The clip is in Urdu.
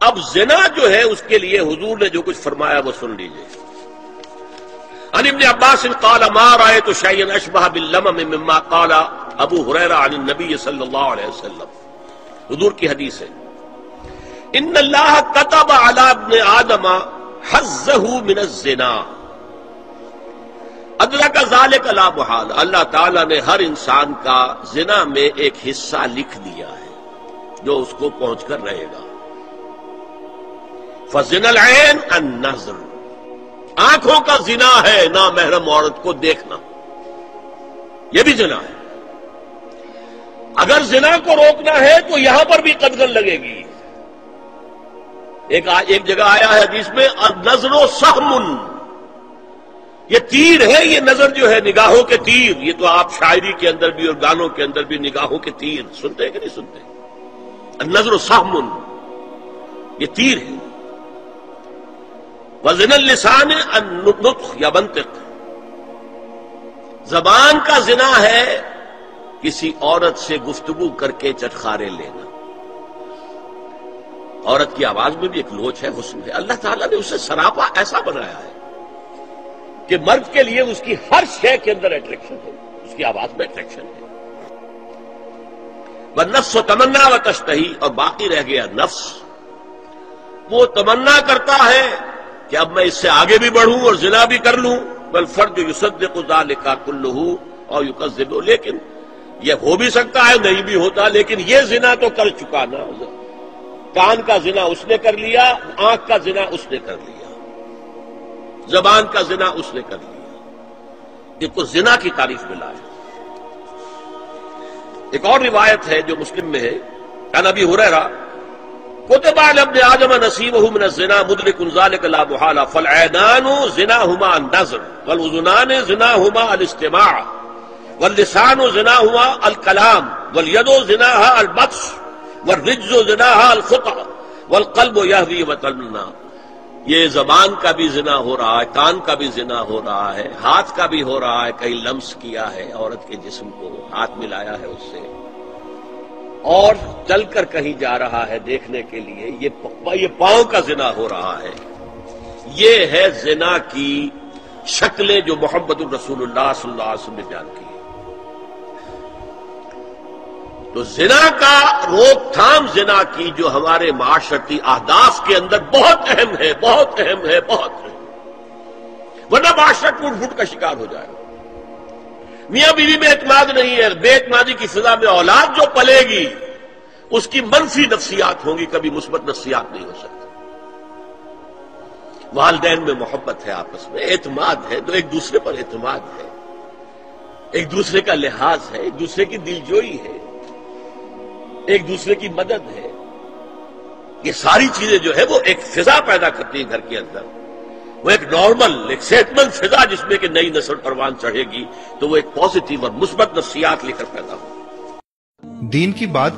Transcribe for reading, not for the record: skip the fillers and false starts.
اب زنا جو ہے اس کے لیے حضور نے جو کچھ فرمایا وہ سن لیجیے. عن ابن عباس قال ما رأيت شيئا اشبه باللمم مما قال ابو ہریرہ عن النبی صلی اللہ علیہ وسلم. حضور کی حدیث ہے ان اللہ كتب على ابن آدم حظه من الزنا ادرک ذلك لا محال. اللہ تعالیٰ نے ہر انسان کا زنا میں ایک حصہ لکھ دیا ہے جو اس کو پہنچ کر رہے گا. فزنا العین النظر، آنکھوں کا زنا ہے نامحرم عورت کو دیکھنا، یہ بھی زنا ہے. اگر زنا کو روکنا ہے تو یہاں پر بھی قدغن لگے گی. ایک جگہ آیا ہے حدیث میں النظر سہم، یہ تیر ہے. یہ نظر جو ہے نگاہوں کے تیر، یہ تو آپ شاعری کے اندر بھی اور گانوں کے اندر بھی نگاہوں کے تیر سنتے ہیں کہ نہیں سنتے؟ النظر سہم، یہ تیر ہے. وزن اللسان النطق یا منطق، زبان کا زنا ہے کسی عورت سے گفتگو کر کے چٹخارے لینا. عورت کی آواز میں بھی ایک لوچ ہے، حسن ہے. اللہ تعالیٰ نے اسے سراپا ایسا بنایا ہے کہ مرد کے لیے اس کی ہر شے کے اندر اٹریکشن ہے، اس کی آواز میں اٹریکشن ہے. والنفس تمنا و تشتہی، اور باقی رہ گیا نفس، وہ تمنا کرتا ہے کہ اب میں اس سے آگے بھی بڑھوں اور زنا بھی کر لوں. والفرج یصدق ذلک کلہ اور یکذب، لیکن یہ ہو بھی سکتا ہے نہیں بھی ہوتا، لیکن یہ زنا تو کر چکا نا. کان کا زنا اس نے کر لیا، آنکھ کا زنا اس نے کر لیا، زبان کا زنا اس نے کر لیا. یہ تو زنا کی تعریف میں لایا. ایک اور روایت ہے جو مسلم میں ہے، عن ابی ہریرہ كتب على ابن آدم نصيبه من الزنا مدرك ذلك لا محالة فالعينان زناهما النظر والأذنان زناهما الاستماع واللسان زناهما الكلام واليد زناها البطش والرجل زناها الخطأ والقلب يهوي ويتمنى. یہ زبان کا بھی زنا ہو رہا ہے، کان کا بھی زنا ہو رہا ہے، ہاتھ کا بھی ہو رہا ہے. کہیں لمس کیا ہے عورت کے جسم کو، ہاتھ ملایا ہے اس سے، اور چل کر کہیں جا رہا ہے دیکھنے کے لیے، یہ پاؤں کا زنا ہو رہا ہے. یہ ہے زنا کی شکلیں جو محمد الرسول اللہ صلی اللہ علیہ وسلم نے بیان کی. تو زنا کا روک تھام، زنا کی جو ہمارے معاشرتی اہداف کے اندر بہت اہم ہے، بہت اہم ہے، بہت اہم، ورنہ معاشرہ ٹوٹ پھوٹ کا شکار ہو جائے گا. میاں بیوی میں اعتماد نہیں ہے، بے اعتمادی کی فضا میں اولاد جو پلے گی اس کی منفی نفسیات ہوں گی، کبھی مثبت نفسیات نہیں ہو سکتی. والدین میں محبت ہے، آپس میں اعتماد ہے، تو ایک دوسرے پر اعتماد ہے، ایک دوسرے کا لحاظ ہے، ایک دوسرے کی دلجوئی ہے، ایک دوسرے کی مدد ہے. یہ ساری چیزیں جو ہے وہ ایک فضا پیدا کرتی ہیں گھر کے اندر. وہ ایک نارمل، ایک صحت مند فضا جس میں کہ نئی نسل پروان چڑھے گی تو وہ ایک پازیٹیو اور مثبت نفسیات لے کر پیدا ہو. دین کی بات